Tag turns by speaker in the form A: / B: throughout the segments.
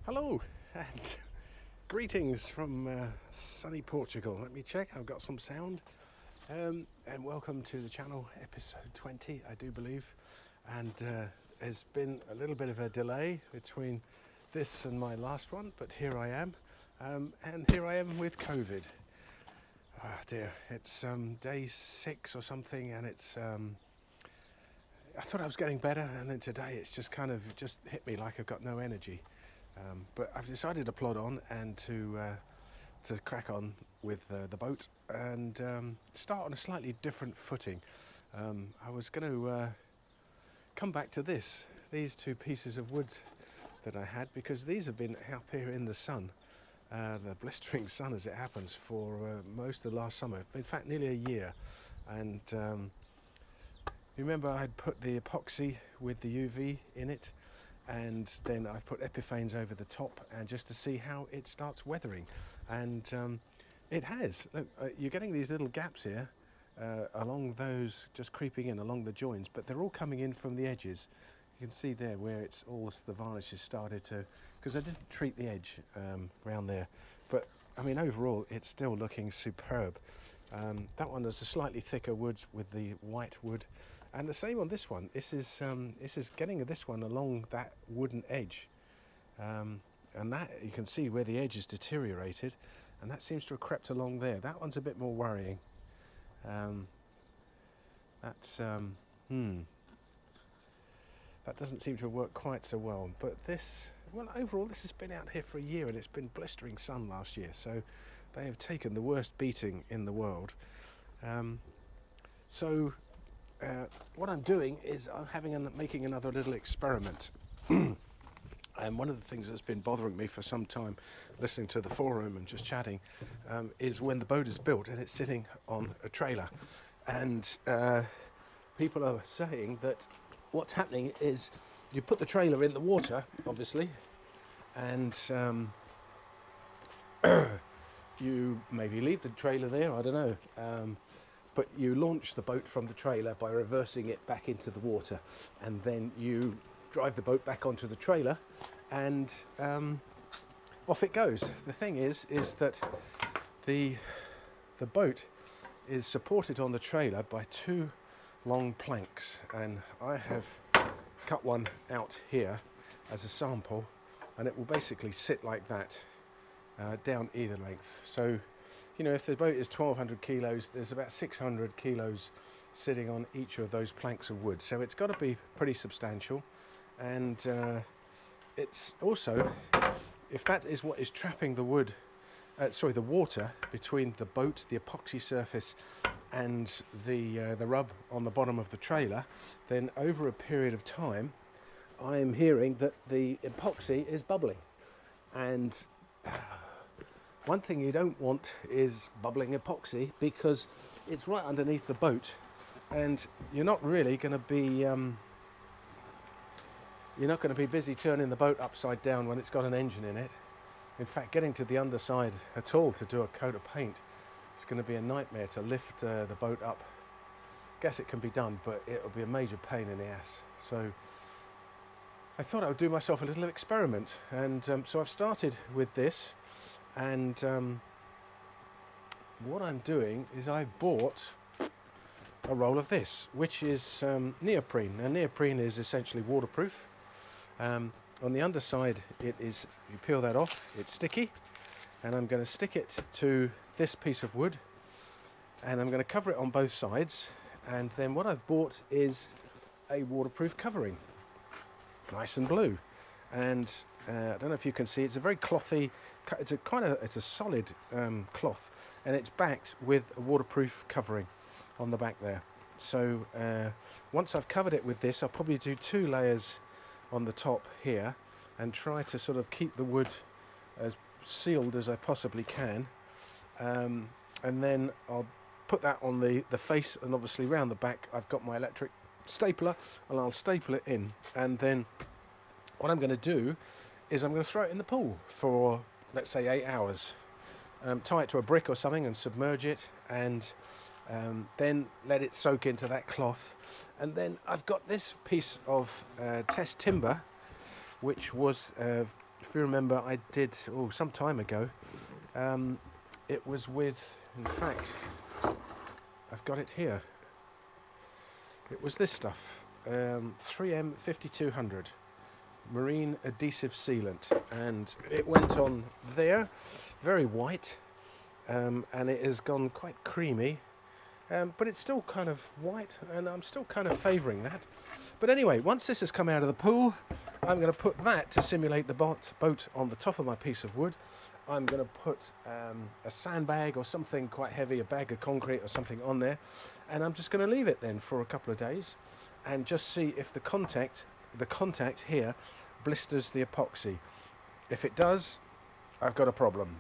A: Hello and greetings from sunny Portugal. Let me check, I've got some sound. And welcome to the channel, episode 20, I do believe. And there's been a little bit of a delay between this and my last one, but here I am. And here I am with COVID. Oh dear, it's day 6 or something, and it's I thought I was getting better, and then today it's just kind of just hit me like I've got no energy. But I've decided to plod on and to crack on with the boat and start on a slightly different footing. I was going to come back to these two pieces of wood that I had, because these have been up here in the sun, the blistering sun as it happens, for most of the last summer. In fact, nearly a year. And remember, I'd put the epoxy with the UV in it, and then I've put epiphanes over the top, and just to see how it starts weathering. And it has. Look, you're getting these little gaps here along those, just creeping in along the joins, but they're all coming in from the edges. You can see there where it's all, the varnish has started to, because I didn't treat the edge around there. But I mean, overall it's still looking superb. That one is a slightly thicker wood with the white wood. And the same on this one. This is getting this one along that wooden edge, and that you can see where the edge is deteriorated, and that seems to have crept along there. That one's a bit more worrying. That doesn't seem to have worked quite so well. But this, well, overall, this has been out here for a year, and it's been blistering sun last year, so they have taken the worst beating in the world. What I'm doing is I'm making another little experiment. And one of the things that's been bothering me for some time, listening to the forum and just chatting, is when the boat is built and it's sitting on a trailer. And people are saying that what's happening is you put the trailer in the water, obviously, and you maybe leave the trailer there, I don't know. But you launch the boat from the trailer by reversing it back into the water, and then you drive the boat back onto the trailer, and off it goes. The thing is that the boat is supported on the trailer by 2 long planks, and I have cut one out here as a sample, and it will basically sit like that down either length. So, you know, if the boat is 1,200 kilos, there's about 600 kilos sitting on each of those planks of wood. So it's got to be pretty substantial. And it's also, if that is what is trapping the the water between the boat, the epoxy surface, and the rub on the bottom of the trailer, then over a period of time, I'm hearing that the epoxy is bubbling. And one thing you don't want is bubbling epoxy, because it's right underneath the boat, and you're not really going to be busy turning the boat upside down when it's got an engine in it. In fact, getting to the underside at all to do a coat of paint, it's going to be a nightmare to lift the boat up. Guess it can be done, but it'll be a major pain in the ass. So I thought I would do myself a little experiment, and so I've started with this. And what I'm doing is I bought a roll of this, which is neoprene. Now, neoprene is essentially waterproof. On the underside, it is, you peel that off, it's sticky, and I'm going to stick it to this piece of wood, and I'm going to cover it on both sides. And then what I've bought is a waterproof covering, nice and blue. And I don't know if you can see, it's a very clothy, it's a solid cloth, and it's backed with a waterproof covering on the back there. So once I've covered it with this, I'll probably do 2 layers on the top here, and try to sort of keep the wood as sealed as I possibly can. And then I'll put that on the face, and obviously round the back I've got my electric stapler, and I'll staple it in. And then what I'm going to do is I'm going to throw it in the pool for, let's say, 8 hours. Tie it to a brick or something and submerge it, and then let it soak into that cloth. And then I've got this piece of test timber, which was if you remember, I did some time ago. It was with, in fact, I've got it here. It was this stuff, 3M 5200 marine adhesive sealant, and it went on there, very white, and it has gone quite creamy, but it's still kind of white, and I'm still kind of favouring that. But anyway, once this has come out of the pool, I'm going to put that to simulate the boat on the top of my piece of wood. I'm going to put a sandbag or something quite heavy, a bag of concrete or something on there, and I'm just going to leave it then for a couple of days and just see if the contact here blisters the epoxy. If it does, I've got a problem.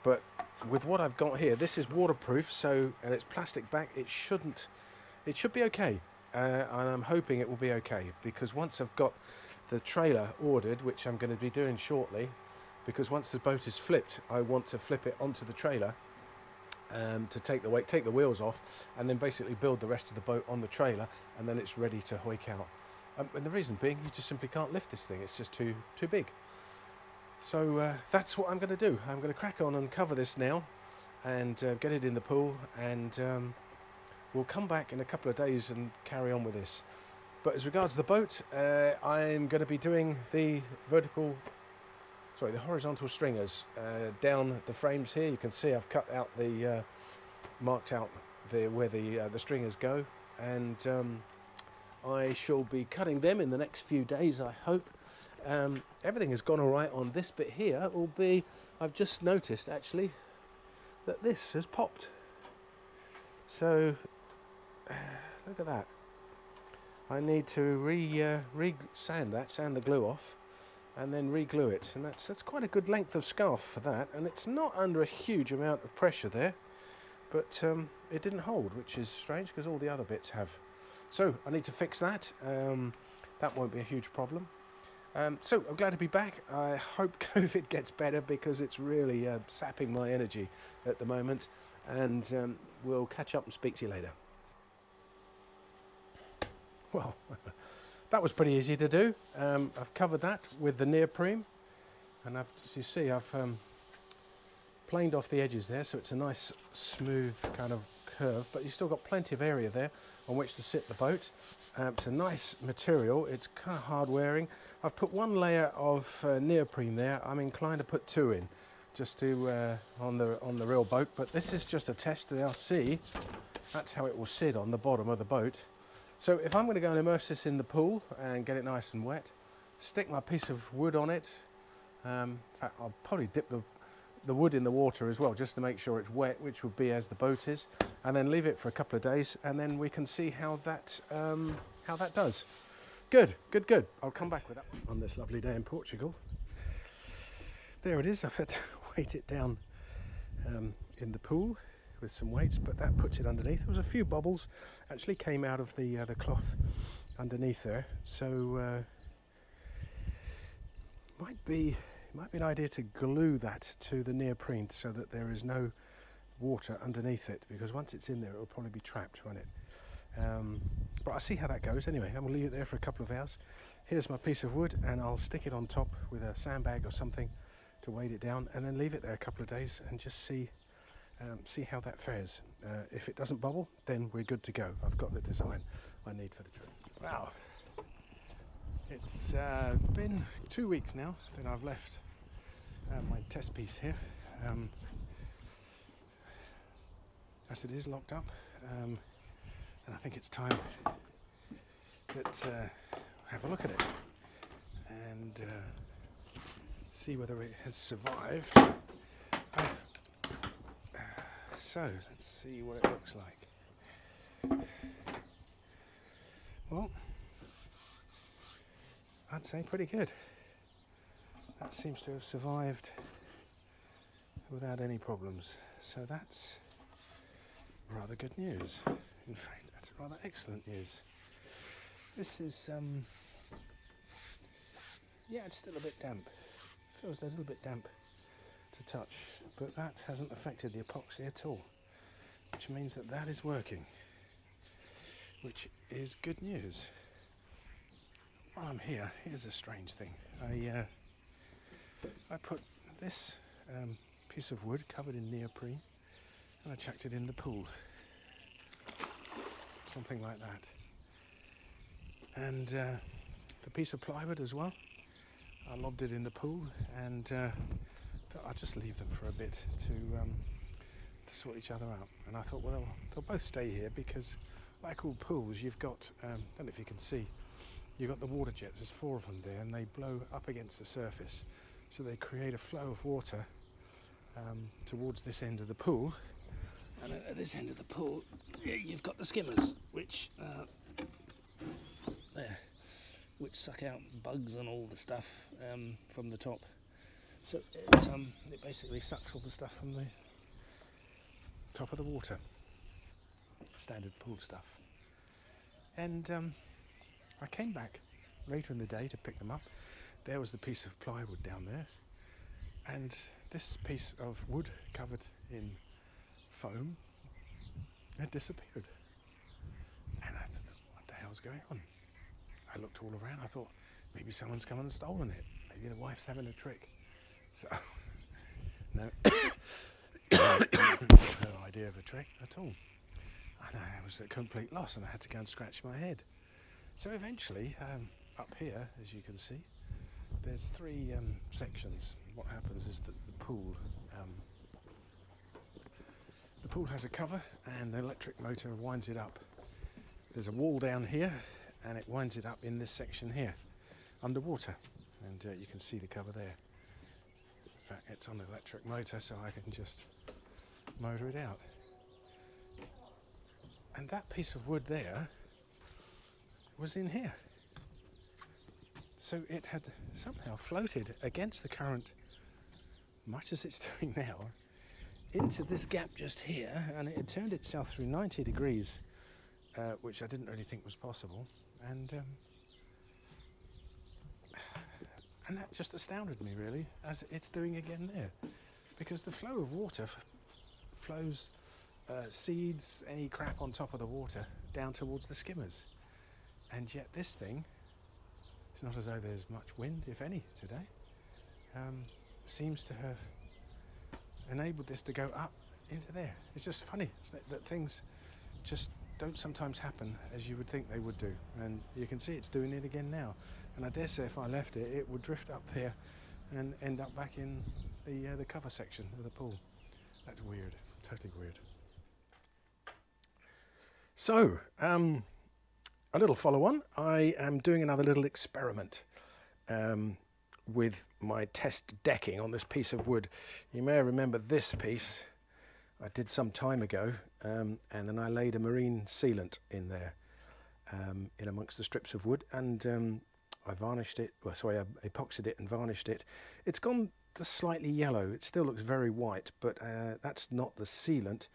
A: But with what I've got here, this is waterproof, so, and it's plastic back, it should be okay. And I'm hoping it will be okay, because once I've got the trailer ordered, which I'm going to be doing shortly, because once the boat is flipped, I want to flip it onto the trailer to take the wheels off, and then basically build the rest of the boat on the trailer, and then it's ready to hoik out. And the reason being, you just simply can't lift this thing, it's just too big. So that's what I'm going to do. I'm going to crack on and cover this now, and get it in the pool, and we'll come back in a couple of days and carry on with this. But as regards to the boat, I'm going to be doing the horizontal stringers down the frames here. You can see I've cut out marked out where the stringers go, and I shall be cutting them in the next few days, I hope. Everything has gone all right on this bit here, albeit I've just noticed actually that this has popped. So look at that. I need to sand the glue off, and then re-glue it, and that's quite a good length of scarf for that, and it's not under a huge amount of pressure there, but it didn't hold, which is strange because all the other bits have. So I need to fix that. That won't be a huge problem. So I'm glad to be back. I hope COVID gets better, because it's really sapping my energy at the moment, and we'll catch up and speak to you later. Well, that was pretty easy to do. I've covered that with the neoprene, and as you see, I've planed off the edges there, so it's a nice smooth kind of curve, but you've still got plenty of area there on which to sit the boat. It's a nice material, it's kind of hard wearing. I've put one layer of neoprene there. I'm inclined to put two in, just to on the real boat, but this is just a test, and I'll see that's how it will sit on the bottom of the boat. So if I'm going to go and immerse this in the pool and get it nice and wet, stick my piece of wood on it. In fact, I'll probably dip the wood in the water as well, just to make sure it's wet, which would be as the boat is, and then leave it for a couple of days, and then we can see how that does. Good. I'll come back with that on this lovely day in Portugal. There it is. I've had to weight it down in the pool with some weights, but that puts it underneath. There was a few bubbles actually came out of the cloth underneath there, so might be an idea to glue that to the neoprene so that there is no water underneath it, because once it's in there it will probably be trapped, won't it? But I'll see how that goes. Anyway, I'm going to leave it there for a couple of hours. Here's my piece of wood, and I'll stick it on top with a sandbag or something to weight it down, and then leave it there a couple of days and just see how that fares. If it doesn't bubble, then we're good to go. I've got the design I need for the trip. Wow, it's been 2 weeks now that I've left my test piece here. As it is locked up, and I think it's time that have a look at it and see whether it has survived. So let's see what it looks like. Well, I'd say pretty good. That seems to have survived without any problems. So that's rather good news. In fact, that's rather excellent news. This is, yeah, it's still a bit damp. Feels a little bit damp to touch, but that hasn't affected the epoxy at all, which means that is working, which is good news. while I'm here, here's a strange thing. I put this piece of wood covered in neoprene and I chucked it in the pool. Something like that. And the piece of plywood as well, I lobbed it in the pool, and I'll just leave them for a bit to sort each other out. And I thought, well, they'll both stay here because, like all pools, you've got, I don't know if you can see, you've got the water jets, there's 4 of them there, and they blow up against the surface. So they create a flow of water towards this end of the pool. And at this end of the pool, you've got the skimmers, which suck out bugs and all the stuff from the top. So it basically sucks all the stuff from the top of the water. Standard pool stuff. And I came back later in the day to pick them up. There was the piece of plywood down there, and this piece of wood covered in foam had disappeared. And I thought, what the hell's going on? I looked all around. I thought maybe someone's come and stolen it. Maybe the wife's having a trick. So no, no idea of a trick at all. And I was at complete loss, and I had to go and scratch my head. So eventually, up here, as you can see, there's 3 sections. What happens is that the pool has a cover, and the electric motor winds it up. There's a wall down here, and it winds it up in this section here, underwater, and you can see the cover there. In fact, it's on the electric motor, so I can just motor it out. And that piece of wood there was in here. So it had somehow floated against the current, much as it's doing now, into this gap just here, and it had turned itself through 90 degrees, which I didn't really think was possible. And that just astounded me, really, as it's doing again there, because the flow of water flows seeds, any crap on top of the water, down towards the skimmers. And yet this thing, it's not as though there's much wind, if any, today, seems to have enabled this to go up into there. It's just funny that things just don't sometimes happen as you would think they would do, and you can see it's doing it again now. And I dare say if I left it, it would drift up there and end up back in the cover section of the pool. That's weird, totally weird. So, a little follow-on. I am doing another little experiment with my test decking on this piece of wood. You may remember this piece I did some time ago, and then I laid a marine sealant in there, in amongst the strips of wood, and I varnished it, I epoxied it and varnished it. It's gone just slightly yellow. It still looks very white, but that's not the sealant.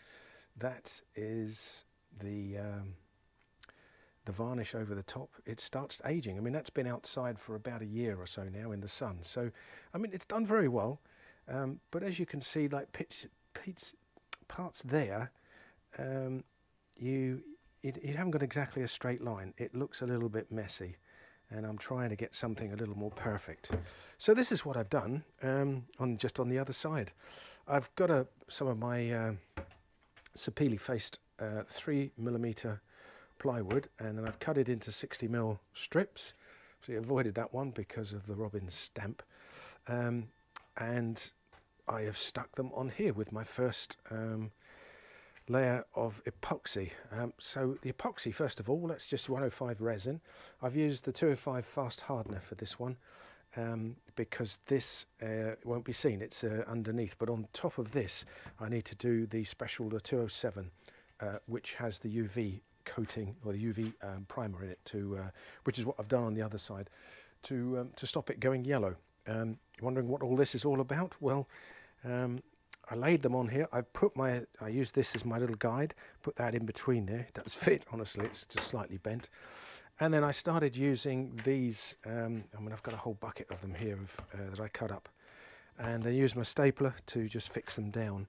A: That is the varnish over the top. It starts aging. I mean, that's been outside for about a year or so now in the sun. So, I mean, it's done very well. But as you can see, like parts there, you haven't got exactly a straight line. It looks a little bit messy, and I'm trying to get something a little more perfect. So this is what I've done on the other side. I've got some of my Sapele faced 3mm plywood, and then I've cut it into 60mm strips. So you avoided that one because of the robin stamp, and I have stuck them on here with my first layer of epoxy. So the epoxy, first of all, that's just 105 resin. I've used the 205 fast hardener for this one, because this won't be seen, it's underneath, but on top of this I need to do the special, the 207, which has the UV coating, or the UV primer in it, which is what I've done on the other side, to stop it going yellow. You're wondering what all this is all about? Well, I laid them on here. I used this as my little guide, put that in between there. It does fit, honestly, it's just slightly bent. And then I started using these, I've got a whole bucket of them here that I cut up. And I used my stapler to just fix them down.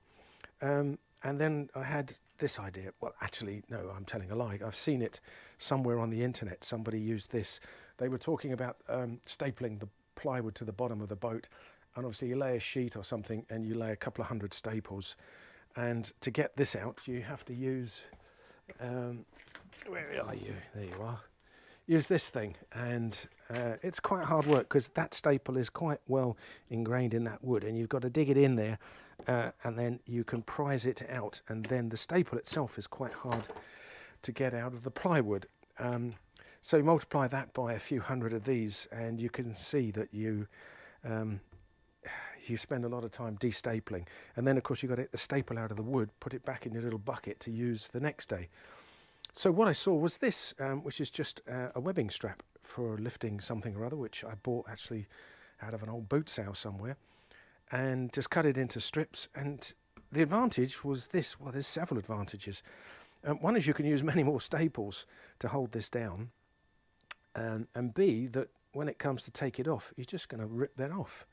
A: And then I had this idea. Well, actually, no, I'm telling a lie. I've seen it somewhere on the internet. Somebody used this. they were talking about stapling the plywood to the bottom of the boat, and obviously you lay a sheet or something and you lay a couple of hundred staples, and to get this out you have to use where are you? There you are. Use this thing, and it's quite hard work because that staple is quite well ingrained in that wood, and you've got to dig it in there, and then you can prise it out, and then the staple itself is quite hard to get out of the plywood. So you multiply that by a few hundred of these, and you can see that you spend a lot of time destapling, and then of course you've got to get the staple out of the wood, put it back in your little bucket to use the next day. So what I saw was this, which is just a webbing strap for lifting something or other, which I bought actually out of an old boot sale somewhere, and just cut it into strips. And the advantage was this, well, there's several advantages. One is you can use many more staples to hold this down, and B, that when it comes to take it off, you're just going to rip that off.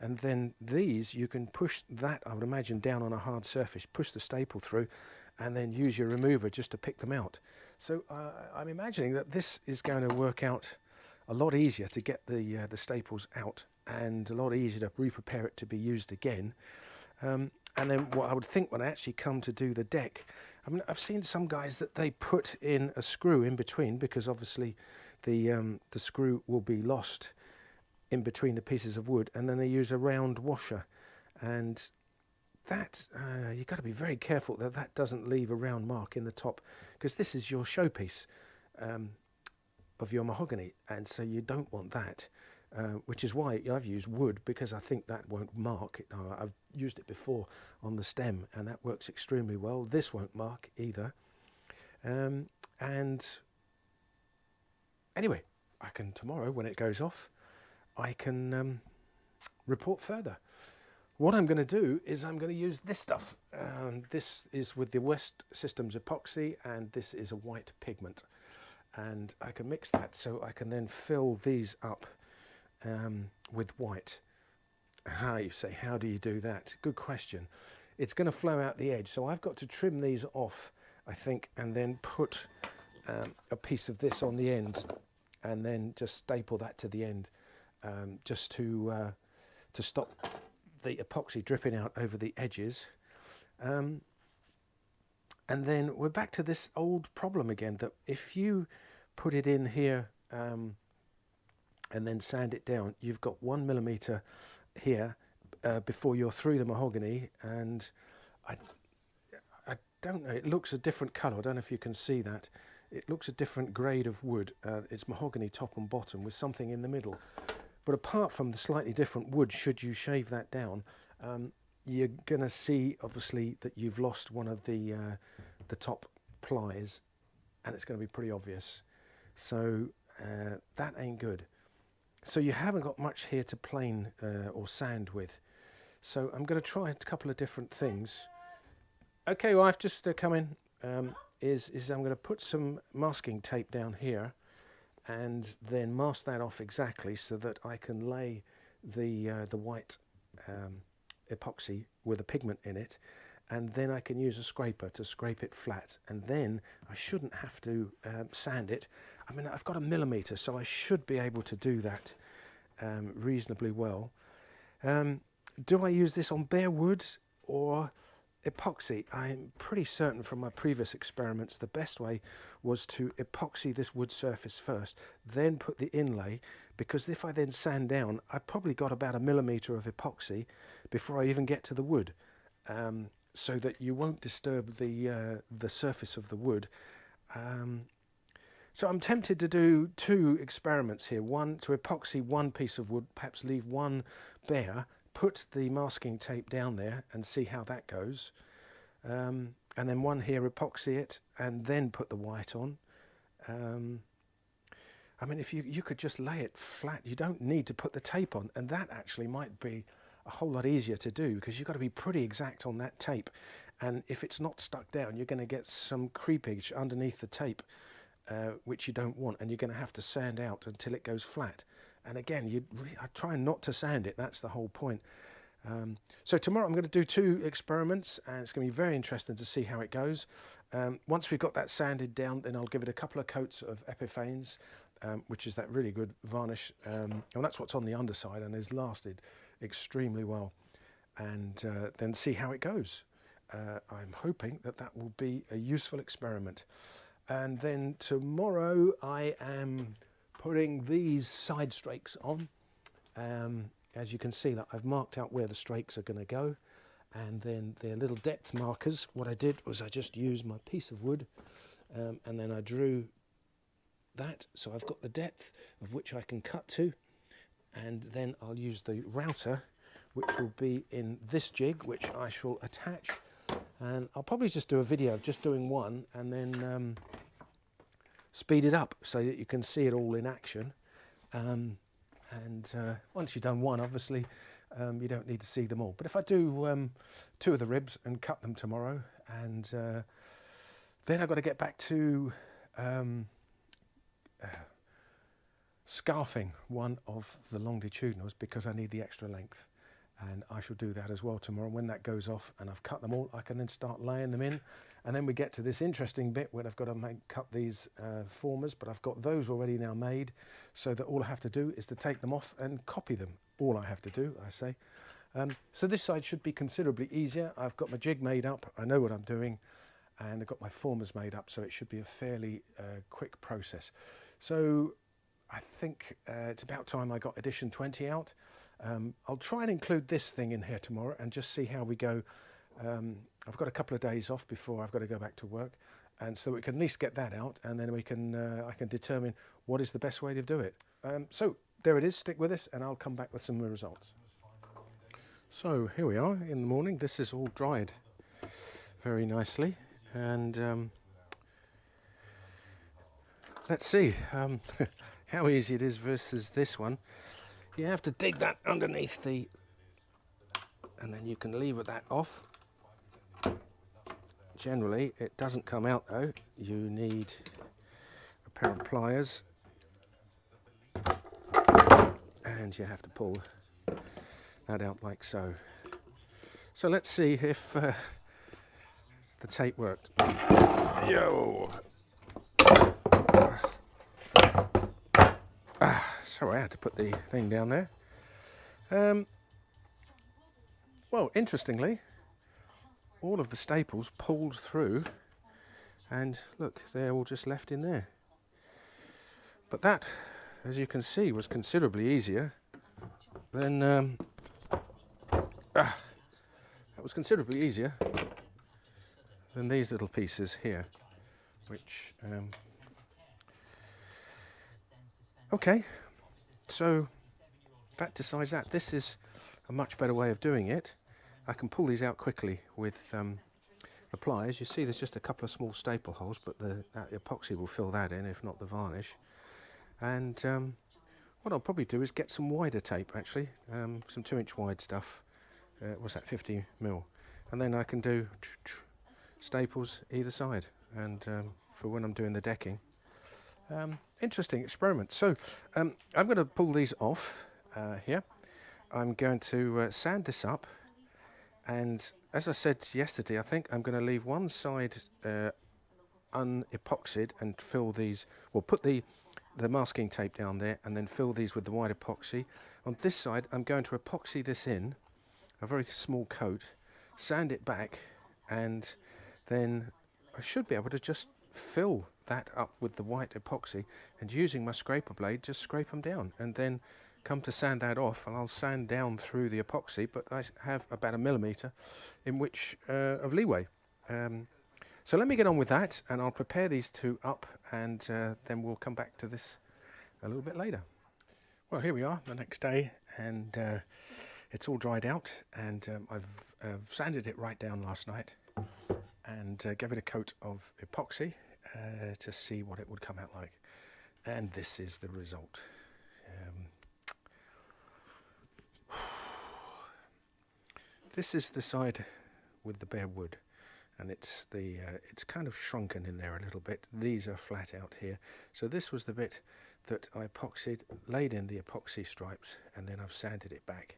A: And then these, you can push that, I would imagine, down on a hard surface, push the staple through, and then use your remover just to pick them out. So I'm imagining that this is going to work out a lot easier to get the staples out, and a lot easier to re-prepare it to be used again. And then what I would think when I actually come to do the deck, I mean, I've seen some guys that they put in a screw in between, because obviously the screw will be lost in between the pieces of wood, and then they use a round washer, and that you've got to be very careful that that doesn't leave a round mark in the top, because this is your showpiece of your mahogany, and so you don't want that, which is why I've used wood, because I think that won't mark. I've used it before on the stem, and that works extremely well. This won't mark either. And anyway, I can tomorrow, when it goes off, I can report further. What I'm going to do is I'm going to use this stuff. This is with the West Systems epoxy, and this is a white pigment. And I can mix that, so I can then fill these up with white. You say, how do you do that? Good question. It's going to flow out the edge, so I've got to trim these off, I think, and then put a piece of this on the end, and then just staple that to the end, just to stop the epoxy dripping out over the edges. And then we're back to this old problem again, that if you put it in here and then sand it down, you've got 1 millimeter here before you're through the mahogany, and I don't know, it looks a different colour. I don't know if you can see that. It looks a different grade of wood. It's mahogany top and bottom with something in the middle. But apart from the slightly different wood, should you shave that down, you're going to see, obviously, that you've lost one of the top plies, and it's going to be pretty obvious. So that ain't good. So you haven't got much here to plane or sand with. So I'm going to try a couple of different things. Okay, well, I've just come in. Is I'm going to put some masking tape down here, and then mask that off exactly so that I can lay the white epoxy with a pigment in it, and then I can use a scraper to scrape it flat, and then I shouldn't have to sand it. I mean, I've got 1 millimeter, so I should be able to do that reasonably well. Do I use this on bare wood or epoxy? I'm pretty certain from my previous experiments the best way was to epoxy this wood surface first, then put the inlay, because if I then sand down, I've probably got about 1 millimeter of epoxy before I even get to the wood, so that you won't disturb the surface of the wood. So I'm tempted to do 2 experiments here. One to epoxy one piece of wood, perhaps leave one bare, put the masking tape down there and see how that goes, and then one here, epoxy it, and then put the white on. I mean, if you could just lay it flat, you don't need to put the tape on, and that actually might be a whole lot easier to do, because you've got to be pretty exact on that tape, and if it's not stuck down, you're going to get some creepage underneath the tape, which you don't want, and you're going to have to sand out until it goes flat. And again, I try not to sand it. That's the whole point. So tomorrow I'm going to do 2 experiments, and it's going to be very interesting to see how it goes. Once we've got that sanded down, then I'll give it a couple of coats of epiphanes, which is that really good varnish, and that's what's on the underside and has lasted extremely well. And then see how it goes. I'm hoping that that will be a useful experiment. And then tomorrow I am putting these side strakes on. As you can see, that I've marked out where the strakes are going to go, and then their little depth markers. What I did was I just used my piece of wood, and then I drew that, so I've got the depth of which I can cut to, and then I'll use the router, which will be in this jig, which I shall attach. And I'll probably just do a video of just doing one, and then speed it up so that you can see it all in action. Once you've done one, obviously, you don't need to see them all. But if I do 2 of the ribs and cut them tomorrow, and then I've got to get back to scarfing one of the longitudinals because I need the extra length. And I shall do that as well tomorrow. When that goes off and I've cut them all, I can then start laying them in. And then we get to this interesting bit where I've got to cut these formers, but I've got those already now made, so that all I have to do is to take them off and copy them. All I have to do, I say. So this side should be considerably easier. I've got my jig made up, I know what I'm doing, and I've got my formers made up, so it should be a fairly quick process. So I think it's about time I got edition 20 out. I'll try and include this thing in here tomorrow and just see how we go. I've got a couple of days off before I've got to go back to work, and so we can at least get that out, and then we can I can determine what is the best way to do it. So there it is, stick with us and I'll come back with some results. So here we are in the morning. This is all dried very nicely, and let's see how easy it is versus this one. You have to dig that underneath the, and then you can lever that off. Generally it doesn't come out though. You need a pair of pliers, and you have to pull that out like so. So let's see if the tape worked. Yo! Sorry, I had to put the thing down there. Well, interestingly, all of the staples pulled through, and look, they're all just left in there. But that, as you can see, was considerably easier than that was considerably easier than these little pieces here, which okay. So that decides that. This is a much better way of doing it. I can pull these out quickly with the pliers. You see there's just a couple of small staple holes, but the epoxy will fill that in, if not the varnish. And what I'll probably do is get some wider tape, actually, some 2-inch wide stuff. What's that, 50mm? And then I can do staples either side, and for when I'm doing the decking. Interesting experiment. So I'm going to pull these off here. I'm going to sand this up, and as I said yesterday, I think I'm going to leave one side unepoxied and fill these, well, put the masking tape down there and then fill these with the white epoxy. On this side I'm going to epoxy this in, a very small coat, sand it back, and then I should be able to just fill that up with the white epoxy, and using my scraper blade just scrape them down, and then come to sand that off, and I'll sand down through the epoxy, but I have about 1 millimetre in which of leeway. So let me get on with that, and I'll prepare these two up, and then we'll come back to this a little bit later. Well, here we are the next day, and it's all dried out, and I've sanded it right down last night and gave it a coat of epoxy to see what it would come out like, and this is the result. This is the side with the bare wood, and it's kind of shrunken in there a little bit. These are flat out here, so this was the bit that I epoxied, laid in the epoxy stripes, and then I've sanded it back.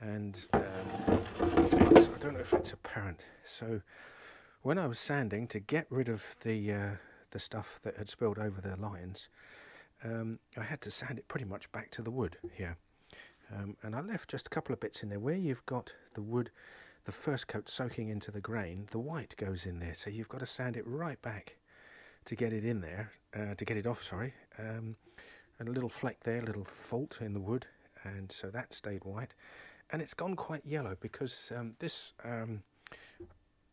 A: And I don't know if it's apparent. So when I was sanding to get rid of the stuff that had spilled over the lines, I had to sand it pretty much back to the wood here. And I left just a couple of bits in there. Where you've got the wood, the first coat soaking into the grain, the white goes in there. So you've got to sand it right back to get it in there, to get it off, sorry. And a little fleck there, a little fault in the wood, and so that stayed white. And it's gone quite yellow because this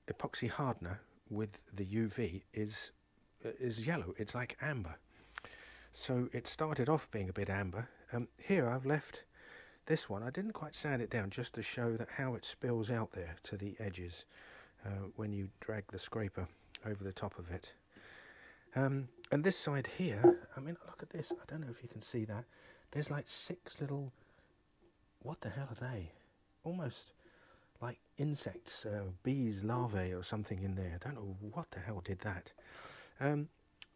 A: epoxy hardener with the UV is yellow. It's like amber. So it started off being a bit amber. Here I've left this one. I didn't quite sand it down just to show that how it spills out there to the edges when you drag the scraper over the top of it. And this side here, I mean, look at this. I don't know if you can see that. There's like 6 little, what the hell are they? Almost like insects, bees, larvae or something in there. I don't know what the hell did that.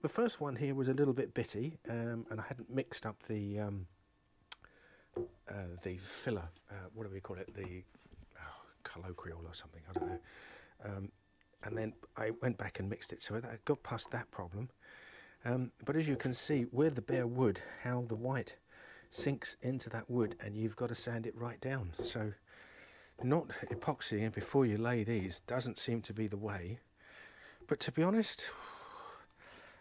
A: The first one here was a little bit bitty, and I hadn't mixed up the filler, what do we call it, the colloquial or something, I don't know. And then I went back and mixed it, so I got past that problem. But as you can see, with the bare wood, how the white sinks into that wood, and you've got to sand it right down. So not epoxying before you lay these doesn't seem to be the way. But to be honest,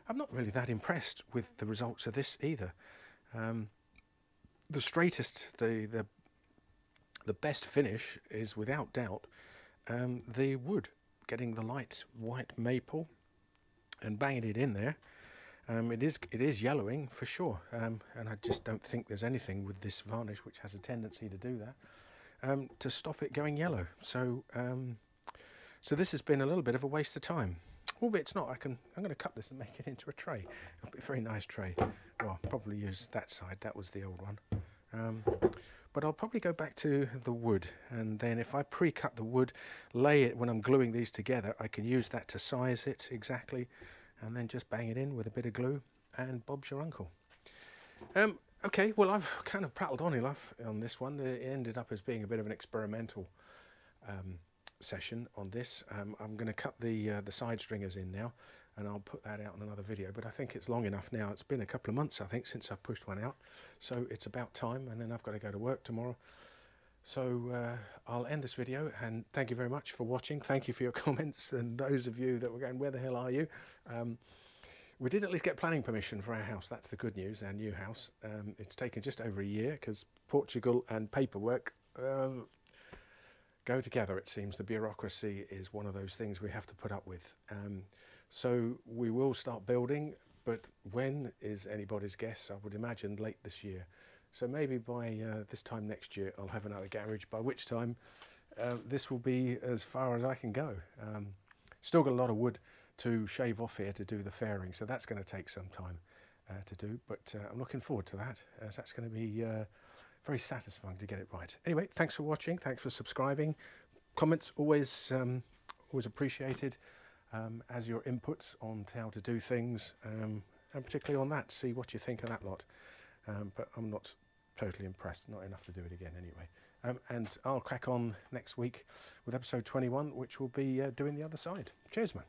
A: I'm not really that impressed with the results of this either. The straightest, the best finish is without doubt the wood, getting the light white maple and banging it in there. It is yellowing for sure, and I just don't think there's anything with this varnish which has a tendency to do that to stop it going yellow. So so this has been a little bit of a waste of time. Well, but it's not. I'm going to cut this and make it into a tray. It'll be a very nice tray. Well, I'll probably use that side. That was the old one. But I'll probably go back to the wood, and then if I pre-cut the wood, lay it when I'm gluing these together, I can use that to size it exactly, and then just bang it in with a bit of glue, and Bob's your uncle. Okay, well, I've kind of prattled on enough on this one. It ended up as being a bit of an experimental session on this. I'm going to cut the side stringers in now, and I'll put that out in another video, but I think it's long enough now. It's been a couple of months, I think, since I've pushed one out, so it's about time, and then I've got to go to work tomorrow. So I'll end this video, and thank you very much for watching. Thank you for your comments, and those of you that were going, where the hell are you? We did at least get planning permission for our house. That's the good news, our new house. It's taken just over a year because Portugal and paperwork go together, it seems. The bureaucracy is one of those things we have to put up with. So we will start building, but when is anybody's guess? I would imagine late this year. So maybe by this time next year I'll have another garage, by which time this will be as far as I can go. Still got a lot of wood to shave off here to do the fairing, so that's going to take some time to do, but I'm looking forward to that, as that's going to be very satisfying to get it right. Anyway, thanks for watching, thanks for subscribing. Comments always appreciated, as your inputs on how to do things, and particularly on that, see what you think of that lot. But I'm not totally impressed, not enough to do it again anyway. And I'll crack on next week with episode 21, which will be doing the other side. Cheers, man.